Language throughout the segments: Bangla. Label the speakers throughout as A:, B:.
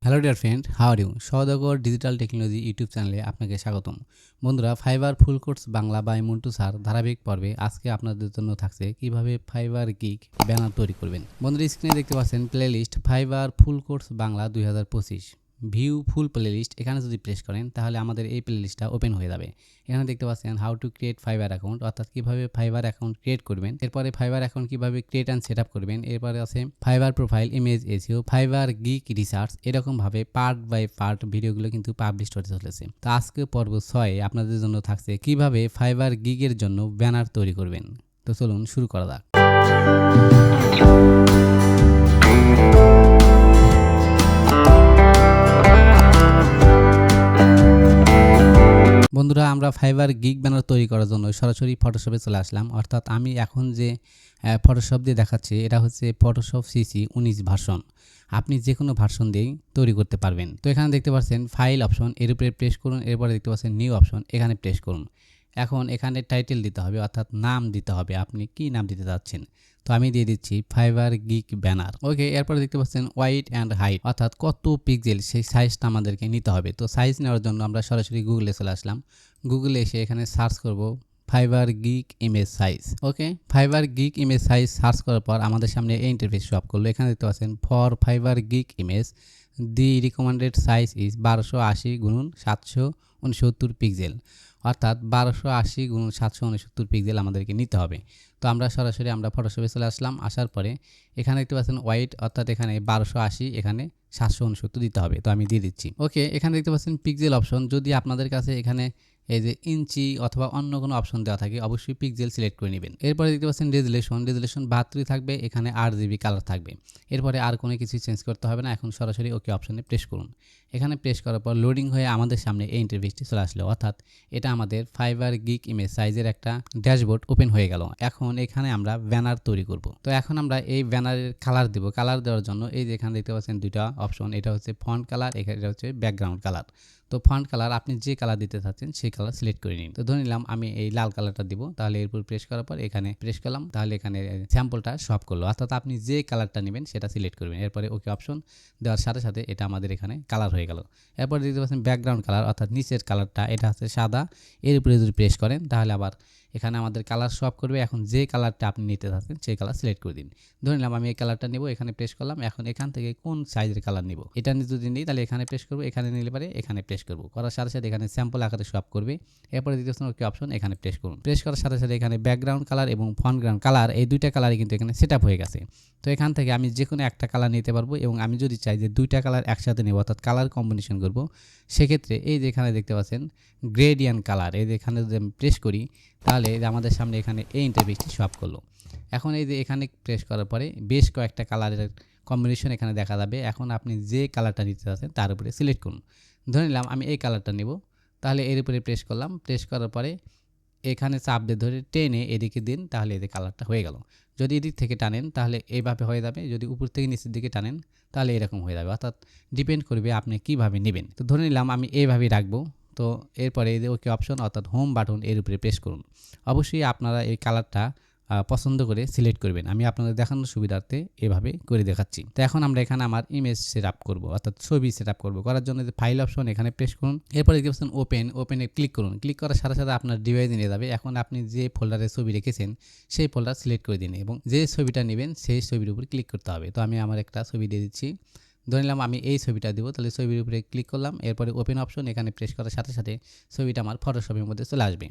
A: Hello dear friend, how are you? Saudagar digital technology YouTube চ্যানেলে আপনাকে স্বাগতম। বন্ধুরা, fibre full course Bangla by Montu sir ধারাবাহিক পর্বে আজকে আপনাদের জন্য থাকছে কিভাবে ফাইবার গিগ ব্যানার তৈরি করবেন। বন্ধুরা, স্ক্রিনে দেখতে পাচ্ছেন playlist fibre full course Bangla 2025 view ফুল প্লেলিস্ট। এখানে যদি প্রেস করেন তাহলে আমাদের এই প্লেলিস্টটা ওপেন হয়ে যাবে। এখানে দেখতে পাচ্ছেন how to create fibre account, অর্থাৎ কিভাবে ফাইবার অ্যাকাউন্ট ক্রিয়েট করবেন। এরপরে ফাইবার অ্যাকাউন্ট কিভাবে ক্রিয়েট অ্যান্ড সেট আপ করবেন। এরপরে আছে fibre profile, image SEO, fibre gig research. এরকম ভাবে পার্ট বাই পার্ট ভিডিওগুলো কিন্তু পাবলিশ হতে চলেছে। তো আজকে পর্ব 6 আপনাদের জন্য থাকছে কিভাবে ফাইবার গিগের জন্য ব্যানার তৈরি করবেন। তো চলুন শুরু করা যাক। বন্ধুরা, আমরা ফাইবার গিগ ব্যানার তৈরি করার জন্য সরাসরি ফটোশপে চলে আসলাম। অর্থাৎ আমি এখন যে ফটোশপ দিয়ে দেখাচ্ছি এটা হচ্ছে ফটোশপ সিসি 19 ভার্সন। আপনি যে কোনো ভার্সন দিয়েই তৈরি করতে পারবেন। তো এখানে দেখতে পাচ্ছেন ফাইল অপশন, এর উপরে প্রেস করুন। এরপরে দেখতে পাচ্ছেন নিউ অপশন, এখানে প্রেস করুন। এখন এখানে টাইটেল দিতে হবে, অর্থাৎ নাম দিতে হবে, আপনি কি নাম দিতে চাচ্ছেন। তো আমি দিয়ে দিচ্ছি ফাইবার গিগ ব্যানার। ওকে, এরপরে দেখতে পাচ্ছেন ওয়াইড অ্যান্ড হাইট, অর্থাৎ কত পিক্সেল সেই সাইজটা আমাদেরকে নিতে হবে। তো সাইজ নেওয়ার জন্য আমরা সরাসরি গুগলে চলে আসলাম। গুগলে এসে এখানে সার্চ করব fibre gig image size. Okay, fibre gig image size search করার পর আমাদের সামনে এই ইন্টারফেস শো আপ করলো। এখানে দেখতে পাচ্ছেন for fibre gig image the recommended size is 1280 গুণন 769 পিক্সেল, অর্থাৎ 1280 গুণন 769 পিক্সেল আমাদেরকে নিতে হবে। তো আমরা সরাসরি ফটোশপে চলে আসলাম। আসার পরে এখানে দেখতে পাচ্ছেন ওয়াইড, অর্থাৎ এখানে 1280, এখানে 769 দিতে হবে। তো আমি দিয়ে দিচ্ছি। ওকে, এখানে দেখতে পাচ্ছেন পিক্সেল অপশন। যদি আপনাদের কাছে এখানে এই যে ইঞ্চি অথবা অন্য কোনো অপশন দেওয়া থাকে অবশ্যই পিক্সেল সিলেক্ট করে নেবেন। এরপরে দেখতে পাচ্ছেন রেজুলেশন 72 থাকবে, এখানে 8GB কালার থাকবে। এরপরে আর কোনো কিছু চেঞ্জ করতে হবে না। এখন সরাসরি ওকে অপশনে প্রেস করুন। এখানে প্রেস করার পর লোডিং হয়ে আমাদের সামনে এই ইন্টারফেসটি চলে আসলো, অর্থাৎ এটা আমাদের ফাইবার গিগ ইমেজ সাইজের একটা ড্যাশবোর্ড ওপেন হয়ে গেল। এখন এখানে আমরা ব্যানার তৈরি করব। তো এখন আমরা এই ব্যানারের কালার দেব। কালার দেওয়ার জন্য এই যে এখানে দেখতে পাচ্ছেন দুইটা অপশন, এটা হচ্ছে ফন্ট কালার, এটা হচ্ছে ব্যাকগ্রাউন্ড কালার। তো ফন্ট কালার আপনি যে কালার দিতে চাচ্ছেন সেই কালার সিলেক্ট করে নিন। তো ধরে নিলাম আমি এই লাল কালারটা দিব। তাহলে এরপর প্রেস করার পর এখানে প্রেস করলাম, তাহলে এখানে স্যাম্পলটা শপ করলো। অর্থাৎ আপনি যে কালারটা নেবেন সেটা সিলেক্ট করবেন। এরপরে ওকে অপশন দেওয়ার সাথে সাথে এটা আমাদের এখানে কালার হয়ে গেল। এরপরে দেখতে পাচ্ছেন ব্যাকগ্রাউন্ড কালার, অর্থাৎ নিচের কালারটা এটা হচ্ছে সাদা। এর উপরে যদি প্রেস করেন তাহলে আবার এখানে আমাদের কালার শপ করবে। এখন যে কালারটা আপনি নিতে চাচ্ছেন সেই কালার সিলেক্ট করে দিন। ধরে নিলাম আমি এই কালারটা নেব, এখানে প্রেস করলাম। এখন এখান থেকে কোন সাইজের কালার নিব এটা যদি নিই তাহলে এখানে প্রেস করব, এখানে নিলে পারে এখানে প্রেস করব। করার সাথে সাথে এখানে স্যাম্পল আকারে শপ করবে। এরপরে দিতে পাচ্ছেন ওকে অপশন, এখানে প্রেস করুন। প্রেস করার সাথে সাথে এখানে ব্যাকগ্রাউন্ড কালার এবং ফরগ্রাউন্ড কালার এই দুইটা কালারই কিন্তু এখানে সেট আপ হয়ে গেছে। তো এখান থেকে আমি যে কোনো একটা কালার নিতে পারবো, এবং আমি যদি চাই যে দুইটা কালার একসাথে নেব, অর্থাৎ কালার কম্বিনেশন করব, সেক্ষেত্রে এই যে এখানে দেখতে পাচ্ছেন গ্রেডিয়ান্ট কালার, এই যে এখানে যদি আমি প্রেস করি তাহলে আমাদের সামনে এখানে এই ইন্টারফেসটি শপ করলো। এখন এই যে এখানে প্রেস করার পরে বেশ কয়েকটা কালারের কম্বিনেশন এখানে দেখা যাবে। এখন আপনি যে কালারটা নিতে চাচ্ছেন তার উপরে সিলেক্ট করুন। ধরে নিলাম আমি এই কালারটা নেব, তাহলে এর উপরে প্রেস করলাম। প্রেস করার পরে এখানে চাপ দিয়ে ধরে টেনে এদিকে দিন, তাহলে এদিকে কালারটা হয়ে গেল। যদি এদিক থেকে টানেন তাহলে এইভাবে হয়ে যাবে, যদি উপর থেকে নিচের দিকে টানেন তাহলে এরকম হয়ে যাবে। অর্থাৎ ডিপেন্ড করবে আপনি কিভাবে নেবেন। তো ধরে নিলাম আমি এইভাবেই রাখবো। তো এরপরে এই যে ওকে অপশন, অর্থাৎ হোম বাটন, এর উপরে প্রেস করুন। অবশ্যই আপনারা এই কালারটা পছন্দ করে সিলেক্ট করবেন। আমি আপনাদের দেখানোর সুবিধার্থে এভাবে করে দেখাচ্ছি। তো এখন আমরা এখানে আমার ইমেজ সেট আপ করবো, অর্থাৎ ছবি সেট আপ করবো। করার জন্য যে ফাইল অপশন এখানে প্রেস করুন। এরপরে দেখতে পাচ্ছেন ওপেনে ক্লিক করুন। ক্লিক করার সাথে সাথে আপনার ডিভাইসে নিয়ে যাবে। এখন আপনি যে ফোল্ডারে ছবি রেখেছেন সেই ফোল্ডার সিলেক্ট করে দিন, এবং যে ছবিটা নেবেন সেই ছবির উপর ক্লিক করতে হবে। তো আমি আমার একটা ছবি দিয়ে দিচ্ছি। ধরে নিলাম আমি এই ছবিটা দিব, তাহলে ছবির উপরে ক্লিক করলাম। এরপরে ওপেন অপশন এখানে প্রেস করার সাথে সাথে ছবিটা আমার ফটোশপের মধ্যে চলে আসবে।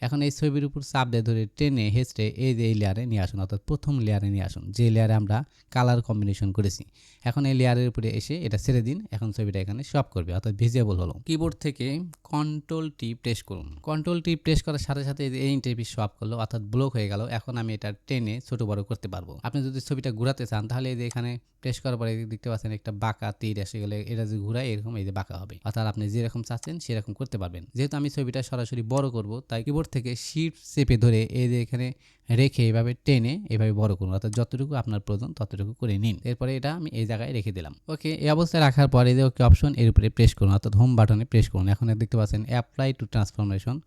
A: এখন এই ছবির উপর চাপ দিয়ে ধরে টেনে হেঁচড়ে এই যে এই লেয়ারে নিয়ে আসুন, অর্থাৎ প্রথম লেয়ারে নিয়ে আসুন, যে লেয়ারে আমরা কালার কম্বিনেশন করেছি। এখন এই লেয়ারের উপরে এসে এটা ছেড়ে দিন। এখন ছবিটা এখানে শপ করবে, অর্থাৎ ভিজিবল হলো। কিবোর্ড থেকে কন্ট্রোল টি প্রেস করুন। কন্ট্রোল টি প্রেস করার সাথে সাথে এই ইন্টারফেস শপ করলো, অর্থাৎ ব্লক হয়ে গেল। এখন আমি এটা টেনে ছোট বড় করতে পারবো। আপনি যদি ছবিটা ঘোরাতে চান তাহলে এই যে এখানে প্রেস করার পরে দেখতে পাচ্ছেন একটা বাঁকা তীর এসে গেলে এটা যে ঘুরায় এরকম এই যে বাঁকা হবে, অর্থাৎ আপনি যেরকম চাচ্ছেন সেরকম করতে পারবেন। যেহেতু আমি ছবিটা সরাসরি বড় করব, তাই কিবোর্ড থেকে শিফট চেপে ধরে এই যে এখানে রেখে এভাবে টেনে এভাবে বড় করুন, অর্থাৎ যতটুকু আপনার প্রয়োজন ততটুকু করে নিন। এরপরে এটা আমি এই জায়গায় রেখে দিলাম। ওকে, এই অবস্থায় রাখার পরে যে ওকে অপশন এর উপরে প্রেস করুন, অর্থাৎ হোম বাটনে প্রেস করুন। এখন দেখতে পাচ্ছেন অ্যাপ্লাই টু ট্রান্সফরমেশন।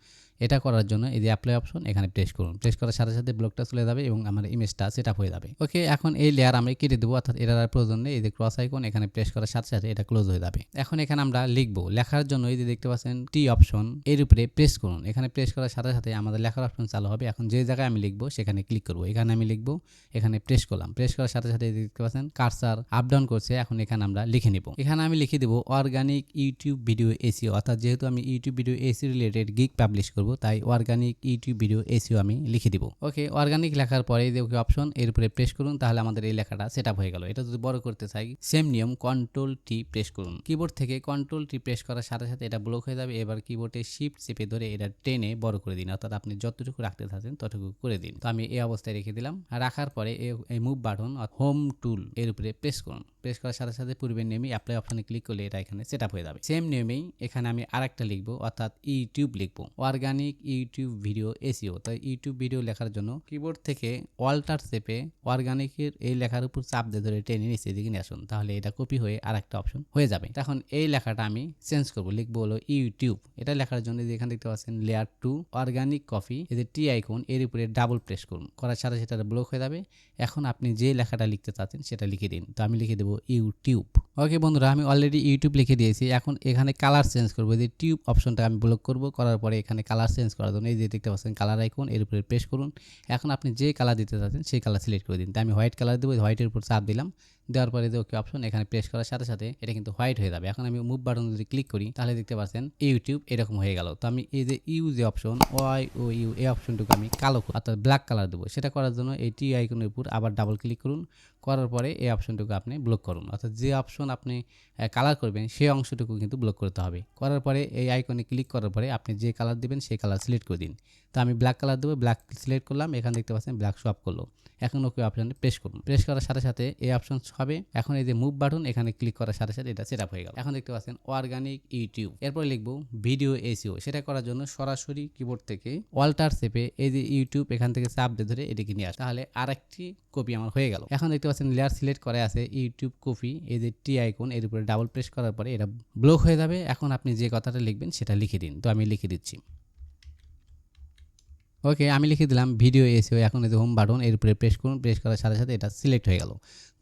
A: এটা করার জন্য এই যে অ্যাপ্লাই অপশন এখানে প্রেস করুন। প্রেস করার সাথে সাথে ব্লকটা চলে যাবে এবং আমার ইমেজটা সেট আপ হয়ে যাবে। ওকে, এখন এই লেয়ার আমি কেটে দেবো, অর্থাৎ এটার আর প্রয়োজন নেই। এই যে ক্রস আইকন এখানে প্রেস করার সাথে সাথে এটা ক্লোজ হয়ে যাবে। এখন এখানে আমরা লিখবো, লেখার জন্য এই যে দেখতে পাচ্ছেন টি অপশন এর উপরে প্রেস করুন। এখানে প্রেস করার সাথে সাথে আমাদের লেখার অপশন চালু হবে। এখন যে জায়গায় আমি লিখবো সেখানে ক্লিক করবো। এখানে আমি লিখবো, এখানে প্রেস করলাম। প্রেস করার সাথে সাথে দেখতে পাচ্ছেন কার্সার আপ ডাউন করছে। এখন এখানে আমরা লিখে নিব। এখানে আমি লিখে দেবো অর্গানিক ইউটিউব ভিডিও এসইও, অর্থাৎ যেহেতু আমি YouTube video SEO related gig publish করব, তাই অর্গানিক ইউটিউব ভিডিও এসইও আমি লিখে দিব। ওকে, অর্গানিক লেখার পরে এই যে ওকে অপশন এর উপরে প্রেস করুন, তাহলে আমাদের এই লেখাটা সেট আপ হয়ে গেল। এটা যদি বড় করতে চাই সেম নিয়ম কন্ট্রোল টি প্রেস করুন। কিবোর্ড থেকে কন্ট্রোল টি প্রেস করার সাথে সাথে এটা ব্লক হয়ে যাবে। এবার কিবোর্ডে শিফট চেপে ধরে এটা টেনে বড় করে দিন, অর্থাৎ আপনি যতটুকু রাখতে থাকেন ততটুকু করে দিন। তো আমি এই অবস্থায় রেখে দিলাম। আর রাখার পরে এই মুভ বাটন হোম টুল এর উপরে প্রেস করুন। প্রেস করার সাথে সাথে পূর্বের নিয়মে অ্যাপ্লাই অপশনে ক্লিক করলে এটা এখানে সেট আপ হয়ে যাবে। সেম নিয়মেই এখানে আমি আরেকটা লিখবো, অর্থাৎ ইউটিউব লিখবো, অর্গানিক ইউটিউব ভিডিও এসইও। তাই ইউটিউব ভিডিও লেখার জন্য কিবোর্ড থেকে অল্টার চেপে অর্গানিকের এই লেখার উপর চাপ দিয়ে ধরে টেনে নিচে দিকে নিয়ে আসুন, তাহলে এটা কপি হয়ে আরেকটা অপশন হয়ে যাবে। এখন এই লেখাটা আমি চেঞ্জ করবো, লিখবো হলো ইউটিউব। এটা লেখার জন্য এখানে দেখতে পাচ্ছেন লেয়ার 2 অর্গানিক কপি, এই যে টি আইকন এর উপরে ডাবল প্রেস করুন। করার সাথে সেটা ব্লক হয়ে যাবে। এখন আপনি যে লেখাটা লিখতে চাচ্ছেন সেটা লিখে দিন। তো আমি লিখে দেবো ইউটিউব। ওকে বন্ধুরা, আমি অলরেডি ইউটিউব লিখে দিয়েছি। এখন এখানে কালার চেঞ্জ করবো, এই যে টিউব অপশনটা আমি ব্লক করব। করার পরে এখানে কালার চেঞ্জ করার জন্য এই যে দেখতে পাচ্ছেন কালার আইকন এর উপরে প্রেস করুন। এখন আপনি যে কালার দিতে চাচ্ছেন সেই কালার সিলেক্ট করে দিন। তাই আমি হোয়াইট কালার দেবো, হোয়াইটের উপর চাপ দিলাম। দেওয়ার পরে যে ওকে অপশন এখানে প্রেস করার সাথে সাথে এটা কিন্তু হোয়াইট হয়ে যাবে। এখন আমি মুভ বাটন যদি ক্লিক করি তাহলে দেখতে পাচ্ছেন ইউটিউব এরকম হয়ে গেল। তো আমি এই যে ইউ যে অপশন ওয়াই ও ইউ এই অপশনটুকু আমি কালো অর্থাৎ ব্ল্যাক কালার দেবো। সেটা করার জন্য এই টি আইকনের উপর আবার ডাবল ক্লিক করুন। করার পরে এই অপশনটুকু আপনি ব্লক করুন, অর্থাৎ যে অপশন আপনি কালার করবেন সেই অংশটুকু কিন্তু ব্লক করতে হবে। করার পরে এই আইকনে ক্লিক করার পরে আপনি যে কালার দিবেন সেই কালার সিলেক্ট করে দিন। তো আমি ব্ল্যাক কালার দেবো, ব্ল্যাক সিলেক্ট করলাম। এখানে দেখতে পাচ্ছেন ব্ল্যাক শো আপ করলো। এখন ওকে অপশনে প্রেস করুন। প্রেস করার সাথে সাথে এই অপশন হবে। এখন এই যে মুভ বাটন এখানে ক্লিক করার সাথে সাথে এটা সেট আপ হয়ে গেল। এখন দেখতে পাচ্ছেন অর্গানিক ইউটিউব। এরপর লিখবো ভিডিও এসইও। সেটা করার জন্য সরাসরি কিবোর্ড থেকে অল্টার চেপে এই যে ইউটিউব এখান থেকে চাপ দিয়ে ধরে এদিকে নিয়ে আসে, তাহলে আরেকটি কপি আমার হয়ে গেল। এখন দেখতে পাচ্ছেন লেয়ার সিলেক্ট করা আছে ইউটিউব কপি, এই যে টি আইকন এর উপরে ডাবল প্রেস করার পরে এটা ব্লক হয়ে যাবে। এখন আপনি যে কথাটা লিখবেন সেটা লিখে দিন। তো আমি লিখে দিচ্ছি। ওকে, আমি লিখে দিলাম ভিডিও এসইও। এখন এই যে হোম বাটন এর উপরে প্রেস করুন। প্রেস করার সাথে সাথে এটা সিলেক্ট হয়ে গেল।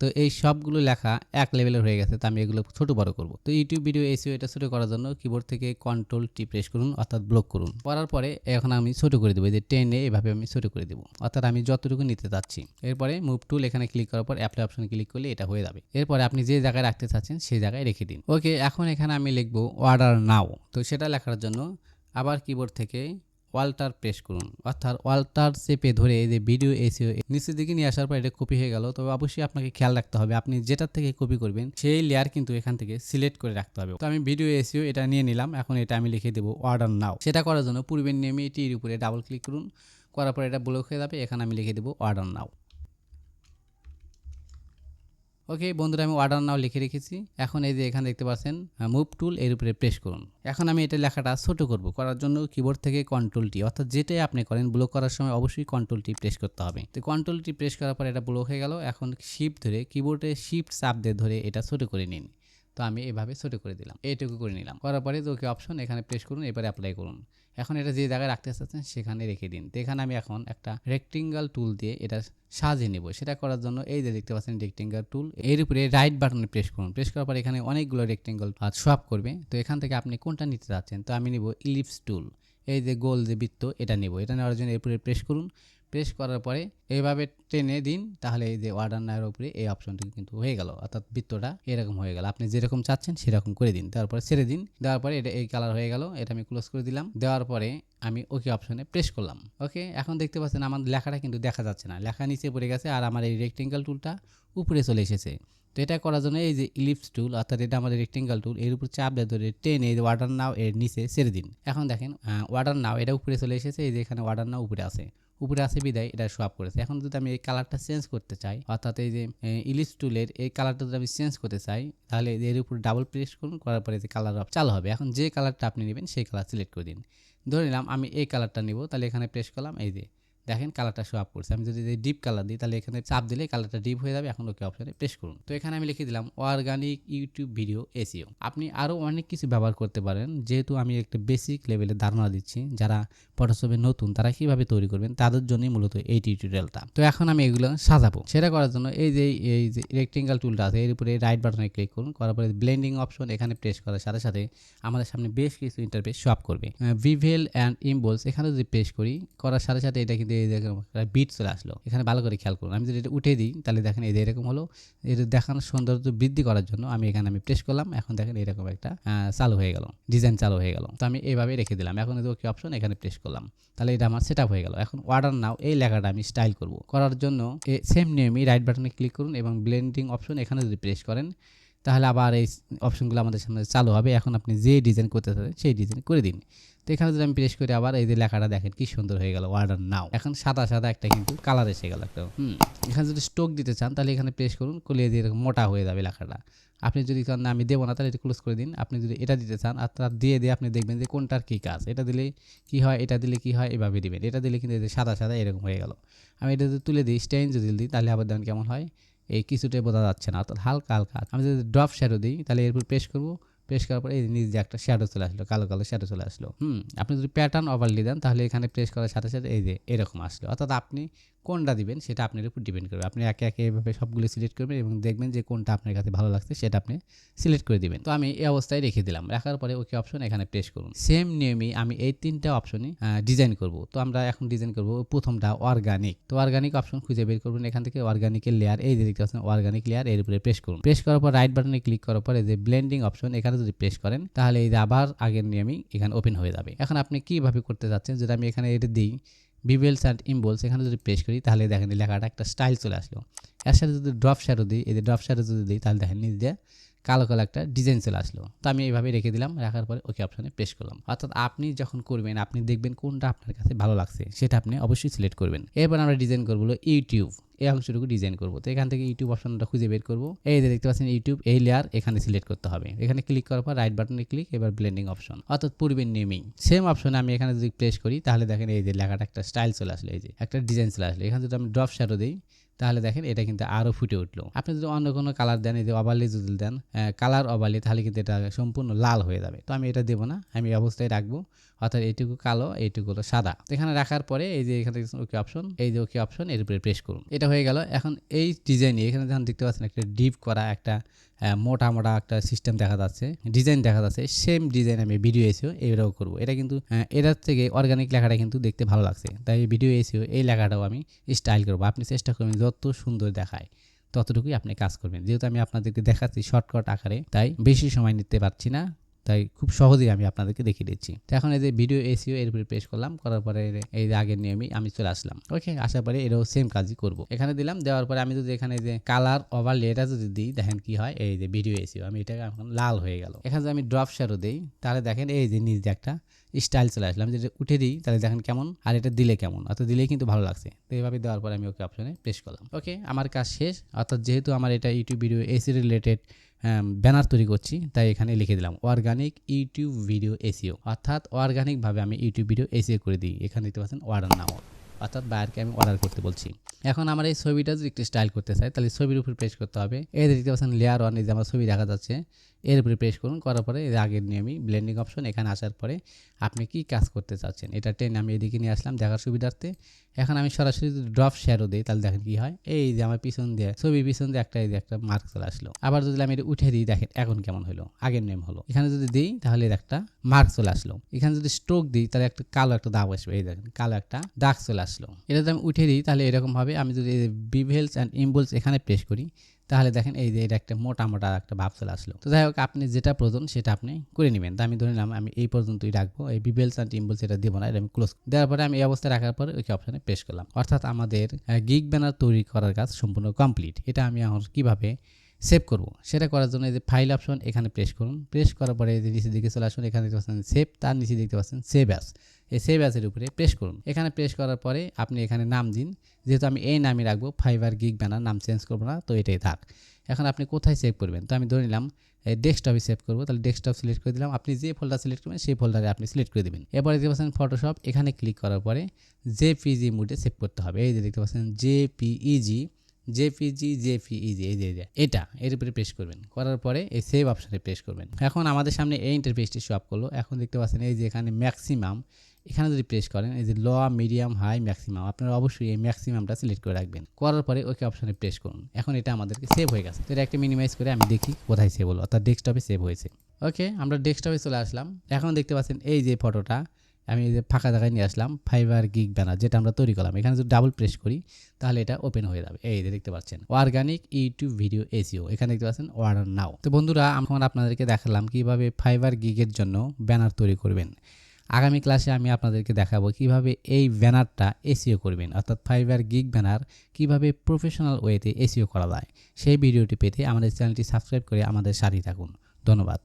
A: তো এই সবগুলো লেখা এক লেভেলের হয়ে গেছে। তো আমি এগুলো ছোট বড় করব। তো ইউটিউব ভিডিও এসইও এটা ছোট করার জন্য কিবোর্ড থেকে কন্ট্রোল টি প্রেস করুন, অর্থাৎ ব্লক করুন। করার পরে এখন আমি ছোট করে দেবো, এই যে টেনে এভাবে আমি ছোট করে দেবো, অর্থাৎ আমি যতটুকু নিতে চাচ্ছি। এরপরে মুভ টুল এখানে ক্লিক করার পর অ্যাপ্লাই অপশনে ক্লিক করলে এটা হয়ে যাবে। এরপরে আপনি যে জায়গায় রাখতে চাচ্ছেন সেই জায়গায় রেখে দিন। ওকে, এখন এখানে আমি লিখবো অর্ডার নাও। তো সেটা লেখার জন্য আবার কিবোর্ড থেকে অল্টার প্রেস করুন, অর্থাৎ অল্টার চেপে ধরে এই যে ভিডিও এসইও নিচের দিকে নিয়ে আসার পর এটা কপি হয়ে গেল। তবে অবশ্যই আপনাকে খেয়াল রাখতে হবে আপনি যেটার থেকে কপি করবেন সেই লেয়ার কিন্তু এখান থেকে সিলেক্ট করে রাখতে হবে। তো আমি ভিডিও এসইও এটা নিয়ে নিলাম। এখন এটা আমি লিখে দেবো অর্ডার নাও। সেটা করার জন্য পূর্বের নিয়মে এটির উপরে ডাবল ক্লিক করুন। করার পর এটা ব্লক হয়ে যাবে। এখানে আমি লিখে দেবো অর্ডার নাও। ওকে বন্ধুরা, আমি অর্ডার নাও লিখে রেখেছি। এখন এই যে এখানে দেখতে পাচ্ছেন মুভ টুল এর উপরে প্রেস করুন। এখন আমি এটা লেখাটা ছোট করব। করার জন্য কিবোর্ড থেকে কন্ট্রোল টি, অর্থাৎ যেটাই আপনি করেন ব্লক করার সময় অবশ্যই কন্ট্রোল টি প্রেস করতে হবে। তো কন্ট্রোল টি প্রেস করার পর এটা ব্লক হয়ে গেল। এখন শিফট ধরে কিবোর্ডে শিফট চাপ দিয়ে ধরে এটা ছোট করে নিন। তো আমি এভাবে ছোট করে দিলাম, এইটুকু করে নিলাম। করার পরে ওকে অপশন এখানে প্রেস করুন। এবারে অ্যাপ্লাই করুন। এখন এটা যে জায়গায় রাখতে চাচ্ছেন সেখানে রেখে দিন। তো এখানে আমি এখন একটা রেক্টেঙ্গল টুল দিয়ে এটা সাজিয়ে নেব। সেটা করার জন্য এই যে দেখতে পাচ্ছেন রেক্টেঙ্গল টুল এর উপরে রাইট বাটনে প্রেস করুন। প্রেস করার পর এখানে অনেকগুলো রেক্টেঙ্গল শো আপ করবে। তো এখান থেকে আপনি কোনটা নিতে চাচ্ছেন, তো আমি নিব ইলিপস টুল। এই যে গোল যে বৃত্ত এটা নেব। এটা নেওয়ার জন্য এর উপরে প্রেস করুন। প্রেস করার পরে এইভাবে টেনে দিন, তাহলে এই যে অর্ডার নাওয়ের উপরে এই অপশনটি কিন্তু হয়ে গেল, অর্থাৎ বৃত্তটা এরকম হয়ে গেল। আপনি যেরকম চাচ্ছেন সেরকম করে দিন। তারপরে ছেড়ে দিন। দেওয়ার পরে এটা এই কালার হয়ে গেল। এটা আমি ক্লোজ করে দিলাম। দেওয়ার পরে আমি ওকে অপশনে প্রেস করলাম। ওকে, এখন দেখতে পাচ্ছেন আমার লেখাটা কিন্তু দেখা যাচ্ছে না, লেখা নিচে পড়ে গেছে আর আমার এই রেক্টেঙ্গল টুলটা উপরে চলে এসেছে। তো এটা করার জন্য এই যে ইলিপস টুল, অর্থাৎ এটা আমাদের রেক্টেঙ্গল টুল, এর উপর চাপ দিয়ে ধরে টেনে এই যে অর্ডার নাও এর নিচে ছেড়ে দিন। এখন দেখেন অর্ডার নাও এটা উপরে চলে এসেছে। এই যে এখানে অর্ডার নাও উপরে আছে বিদায় এটা শো আপ করেছে। এখন যদি আমি এই কালারটা চেঞ্জ করতে চাই, অর্থাৎ এই যে ইলিপস টুলের এই কালারটা যদি আমি চেঞ্জ করতে চাই, তাহলে এর উপর ডাবল প্রেস করুন। করার পরে যে কালার চালু হবে। এখন যে কালারটা আপনি নেবেন সেই কালার সিলেক্ট করে দিন। ধরে নিলাম আমি এই কালারটা নিব, তাহলে এখানে প্রেস করলাম। এই যে দেখেন কালারটা শো আপ করছে। আমি যদি ডিপ কালার দিই তাহলে এখানে চাপ দিলে কালারটা ডিপ হয়ে যাবে। এখন ওকে অপশনে প্রেস করুন। তো এখানে আমি লিখে দিলাম অর্গানিক ইউটিউব ভিডিও এসইও। আপনি আরও অনেক কিছু ব্যবহার করতে পারেন। যেহেতু আমি একটা বেসিক লেভেলের ধারণা দিচ্ছি, যারা ফটোশপে নতুন তারা কিভাবে তৈরি করবেন তাদের জন্যই মূলত এই টিউটোরিয়ালটা। তো এখন আমি এগুলো সাজাবো। সেটা করার জন্য এই যে রেক্টেঙ্গেল টুলটা আছে এর উপরে রাইট বাটনে ক্লিক করুন। করার পরে ব্লেন্ডিং অপশন এখানে প্রেস করার সাথে সাথে আমাদের সামনে বেশ কিছু ইন্টারফেস শো আপ করবে। ভিভেল অ্যান্ড ইমবোলস এখানে যদি প্রেস করার সাথে সাথে এটা কিন্তু এই দেখুন বিট চলে আসলো। এখানে ভালো করে খেয়াল করুন। আমি যদি এটা উঠে দিই তাহলে দেখেন এই এরকম হলো। এটা দেখানোর সৌন্দর্য বৃদ্ধি করার জন্য এখানে প্রেস করলাম। এখন দেখেন এরকম একটা চালু হয়ে গেল, ডিজাইন চালু হয়ে গেল। তো আমি এইভাবে রেখে দিলাম। এখন ওকে অপশন এখানে প্রেস করলাম, তাহলে এটা আমার সেট আপ হয়ে গেল। এখন অর্ডার নাও এই লেখাটা আমি স্টাইল করব। করার জন্য সেম নিয়মই রাইট বাটনে ক্লিক করুন এবং ব্লেন্ডিং অপশন এখানে যদি প্রেস করেন তাহলে আবার এই অপশনগুলো আমাদের সামনে চালু হবে। এখন আপনি যে ডিজাইন করতে চান সেই ডিজাইন করে দিন। তো এখানে যদি আমি প্রেস করি আবার এই যে লেখাটা দেখেন কি সুন্দর হয়ে গেল, অর্ডার নাও। এখন সাদা সাদা একটা কিন্তু কালার এসে গেল একটা। এখানে যদি স্ট্রোক দিতে চান তাহলে এখানে প্রেস করুন, করলে দিয়ে এরকম মোটা হয়ে যাবে লেখাটা। আপনি যদি না আমি দেবো না তাহলে এটা ক্লোজ করে দিন। আপনি যদি এটা দিতে চান আর তার দিয়ে আপনি দেখবেন যে কোনটার কী কাজ। এটা দিলে কি হয়, এটা দিলে কি হয়, এভাবে দিবেন। এটা দিলে কিন্তু সাদা সাদা এরকম হয়ে গেল। আমি এটা যদি তুলে দিই স্টেইন যদি দিই তাহলে আবার দেখেন কেমন হয়, এই কিছুটাই বোঝা যাচ্ছে না, অর্থাৎ হালকা হালকা। আমি যদি ড্রপ শ্যাডো দিই তাহলে এরপর প্রেস করবো, প্রেস করার পরে এই নিজে একটা শ্যাডো চলে আসলো, কালো কালো শ্যাডো চলে আসলো। আপনি যদি প্যাটার্ন ওভারলি দেন তাহলে এখানে প্রেস করার সাথে সাথে এই যে এরকম আসলো। অর্থাৎ আপনি কোনটা দিবেন সেটা আপনার উপর ডিপেন্ড করবে। আপনি একে একে এভাবে সবগুলো সিলেক্ট করবেন এবং দেখবেন যে কোনটা আপনার কাছে ভালো লাগছে সেটা আপনি সিলেক্ট করে দিবেন। তো আমি এই অবস্থায় রেখে দিলাম। রাখার পরে ওকে অপশন এখানে প্রেস করুন। সেম নিয়মে আমি এই তিনটা অপশনই ডিজাইন করব। তো আমরা এখন ডিজাইন করব প্রথমটা অর্গানিক। তো অর্গানিক অপশন খুঁজে বের করবেন। এখান থেকে অর্গানিকের লেয়ার এই যে দেখতে পাচ্ছেন অর্গানিক লেয়ার, এর উপরে প্রেস করুন। প্রেস করার পর রাইট বাটনে ক্লিক করার পরে যে ব্লেন্ডিং অপশন এখানে যদি প্রেস করেন তাহলে এই যে আবার আগের নিয়মই এখানে ওপেন হয়ে যাবে। এখন আপনি কিভাবে করতে যাচ্ছেন, যেটা আমি এখানে এটা দিই ভিভেলস অ্যান্ড ইমবোলস এখানে যদি প্রেস করি তাহলে দেখেন লেখাটা একটা স্টাইল চলে আসলো। এর সাথে যদি ড্রপ শ্যাডো দিই, এই যে ড্রপ শ্যাডো যদি দিই তাহলে দেখেন নিজে কালো কালো একটা ডিজাইন চলে আসলো। তো আমি এইভাবে রেখে দিলাম। রাখার পরে ওকে অপশনে প্রেস করলাম। অর্থাৎ আপনি যখন করবেন আপনি দেখবেন কোনটা আপনার কাছে ভালো লাগছে সেটা আপনি অবশ্যই সিলেক্ট করবেন। এরপর আমরা ডিজাইন করবো ইউটিউব, এই অংশটুকু ডিজাইন করবো। তো এখান থেকে ইউটিউব অপশনটা খুঁজে বের করবো। এই যে দেখতে পাচ্ছেন ইউটিউব, এই লেয়ার এখানে সিলেক্ট করতে হবে। এখানে ক্লিক করার পর রাইট বাটনে ক্লিক, এবার ব্লেন্ডিং অপশন অর্থাৎ পূর্বের নেমিং সেম অপশনে আমি এখানে যদি প্রেস করি তাহলে দেখেন এই যে লেখাটা একটা স্টাইল চলে আসলো, এই যে একটা ডিজাইন চলে আসলো। এখানে যদি আমি ড্রপ শ্যাডো দিই তাহলে দেখেন এটা কিন্তু আরও ফুটে উঠলো। আপনি যদি অন্য কোনো কালার দেন, এই যে ওভারলি যদি দেন কালার ওভারলি, তাহলে কিন্তু এটা সম্পূর্ণ লাল হয়ে যাবে। তো আমি এটা দেবো না, আমি এই অবস্থায় রাখবো। অর্থাৎ এইটুকু কালো এইটুকু হলো সাদা। তো এখানে রাখার পরে এই যে এখানে ওকে অপশন, এই যে ওকে অপশন এর উপরে প্রেস করুন। এটা হয়ে গেল। এখন এই ডিজাইনে এখানে যখন দেখতে পাচ্ছেন একটা ডিপ করা একটা মোটা মোটা একটা সিস্টেম দেখা যাচ্ছে, ডিজাইন দেখা যাচ্ছে। সেম ডিজাইন আমি ভিডিও এসিও এটাও করবো। এটা কিন্তু এটার থেকে অর্গানিক লেখাটা কিন্তু দেখতে ভালো লাগছে, তাই ভিডিও এসিও এই লেখাটাও আমি স্টাইল করবো। আপনি চেষ্টা করবেন যত সুন্দর দেখায় ততটুকুই আপনি কাজ করবেন। যেহেতু আমি আপনাদেরকে দেখাচ্ছি শর্টকাট আকারে, তাই বেশি সময় নিতে পারছি না, তাই খুব সহজেই আমি আপনাদেরকে দেখিয়ে দিচ্ছি। তো এখন এই যে ভিডিও এসিও এর উপরে প্রেস করলাম, করার পরে এই যে আগের নিয়মই আমি চলে আসলাম। ওকে, আসার পরে এটাও সেম কাজই করব। এখানে দিলাম, দেওয়ার পরে আমি যদি এখানে যে কালার ওভারলে এটা যদি দিই দেখেন কি হয়, এই যে ভিডিও এসিও আমি এটা এখন লাল হয়ে গেল। এখানে যদি আমি ড্রপ শ্যাডো দিই তাহলে দেখেন এই যে নিচে একটা স্টাইল চলে আসলাম। যেটা উঠে দিই তাহলে দেখেন কেমন, আর এটা দিলে কেমন, অর্থাৎ দিলেই কিন্তু ভালো লাগছে। তো এইভাবে দেওয়ার পরে আমি ওকে অপশনে প্রেস করলাম। ওকে, আমার কাজ শেষ। অর্থাৎ যেহেতু আমার এটা YouTube video AC related banner তৈরি করছি, তাই এখানে লিখে দিলাম অর্গানিক ইউটিউব ভিডিও এসিও। অর্থাৎ অর্গানিকভাবে আমি ইউটিউব ভিডিও এসিও করে দিই। এখানে দেখতে পাচ্ছেন অর্ডার নাও, অর্থাৎ বায়ারকে আমি অর্ডার করতে বলছি। এখন আমার এই ছবিটা যদি একটু স্টাইল করতে চাই তাহলে ছবির উপর প্রেস করতে হবে। এই দেখতে পাচ্ছেন লেয়ার ওয়ান, এই যে আমার ছবি দেখা যাচ্ছে, এর উপরে প্রেস করুন। করার পরে এর আগের নিয়মই ব্লেন্ডিং অপশন এখানে আসার পরে আপনি কি কাজ করতে চাচ্ছেন এটা টেনে আমি এদিকে নিয়ে আসলাম দেখার সুবিধার্থে। এখন আমি সরাসরি যদি ড্রপ শ্যাডো দিই তাহলে দেখেন কি হয়, এই যে আমার পিছন দিয়ে ছবির পিছন দিয়ে একটা এই যে একটা মার্ক চলে আসলো। আবার যদি আমি এটা উঠে দিই দেখেন এখন কেমন হলো, আগের নেম হলো। এখানে যদি দিই তাহলে এর একটা মার্ক চলে আসলো। এখানে যদি স্ট্রোক দিই তাহলে একটা কালো একটা দাগ আসবে, এই দেখেন কালো একটা দাগ চলে আসলো। এটা যদি আমি উঠে দিই তাহলে এরকম ভাবে। আমি যদি ভিভেলস অ্যান্ড ইমবোলস এখানে প্রেস করি তাহলে দেখেন এই যে এটা একটা মোটা মোটা একটা ভাব চলে আসলো। তো যাই হোক, আপনি যেটা প্রয়োজন সেটা আপনি করে নেবেন। তো আমি ধরে নিলাম আমি এই পর্যন্তই রাখবো, এই ভিভেলস অ্যান্ড ইমবোলস এটা দেবো না, এটা আমি ক্লোজ দেওয়ার পরে আমি এই অবস্থায় রাখার পরে ওই অপশনে প্রেস করলাম। অর্থাৎ আমাদের গিগ ব্যানার তৈরি করার কাজ সম্পূর্ণ কমপ্লিট। এটা আমি এখন কীভাবে সেভ করব সেটা করার জন্য এই যে ফাইল অপশন এখানে প্রেস করুন। প্রেস করার পরে এই যে নিচের দিকে চলে আসুন, এখানে দেখতে পাচ্ছেন সেভ, তার নিচে দেখতে পাচ্ছেন সেভ অ্যাস। এই সেভ অ্যাসের উপরে প্রেস করুন। এখানে প্রেস করার পরে আপনি এখানে নাম দিন, যেহেতু আমি এই নামই রাখবো, ফাইবার গিগ ব্যানার, নাম চেঞ্জ করবো না, তো এটাই থাক। এখন আপনি কোথায় সেভ করবেন, তো আমি ধরে নিলাম ডেস্কটপে সেভ করবো, তাহলে ডেস্কটপ সিলেক্ট করে দিলাম। আপনি যে ফোল্ডার সিলেক্ট করবেন সেই ফোল্ডারে আপনি সিলেক্ট করে দেবেন। এরপরে দেখতে পাচ্ছেন ফটোশপ, এখানে ক্লিক করার পরে জেপিজি মোডে সেভ করতে হবে। এই যে দেখতে পাচ্ছেন জেপিইজি, এই যে এটা এর উপরে প্রেস করবেন, করার পরে এই সেভ অপশানে প্রেস করবেন। এখন আমাদের সামনে এই ইন্টারফেসটি শো আপ করলো। এখন দেখতে পাচ্ছেন এই যে এখানে ম্যাক্সিমাম, এখানে যদি প্রেস করেন এই যে লো, মিডিয়াম, হাই, ম্যাক্সিমাম, আপনারা অবশ্যই এই ম্যাক্সিমামটা সিলেক্ট করে রাখবেন। করার পরে ওকে অপশানে প্রেস করুন। এখন এটা আমাদেরকে সেভ হয়ে গেছে। তো এটা একটা মিনিমাইজ করে আমি দেখি কোথায় সেভ হলো, অর্থাৎ ডেস্কটপে সেভ হয়েছে। ওকে, আমরা ডেস্কটপে চলে আসলাম। এখন দেখতে পাচ্ছেন এই যে ফটোটা আমি এই যে ফাঁকা জায়গায় নিয়ে আসলাম, ফাইবার গিগ ব্যানার যেটা আমরা তৈরি করলাম। এখানে যদি ডাবল প্রেস করি তাহলে এটা ওপেন হয়ে যাবে। এই যে দেখতে পাচ্ছেন অর্গানিক ইউটিউব ভিডিও এসইও, এখানে দেখতে পাচ্ছেন অর্ডার নাও। তো বন্ধুরা, এখন আপনাদেরকে দেখালাম কিভাবে ফাইবার গিগের জন্য ব্যানার তৈরি করবেন। আগামী ক্লাসে আমি আপনাদেরকে দেখাবো কিভাবে এই ব্যানারটা এসইও করবেন, অর্থাৎ ফাইবার গিগ ব্যানার কিভাবে প্রফেশনাল ওয়েতে এসইও করা যায়। সেই ভিডিওটি পেতে আমাদের চ্যানেলটি সাবস্ক্রাইব করে আমাদের সাথেই থাকুন। ধন্যবাদ।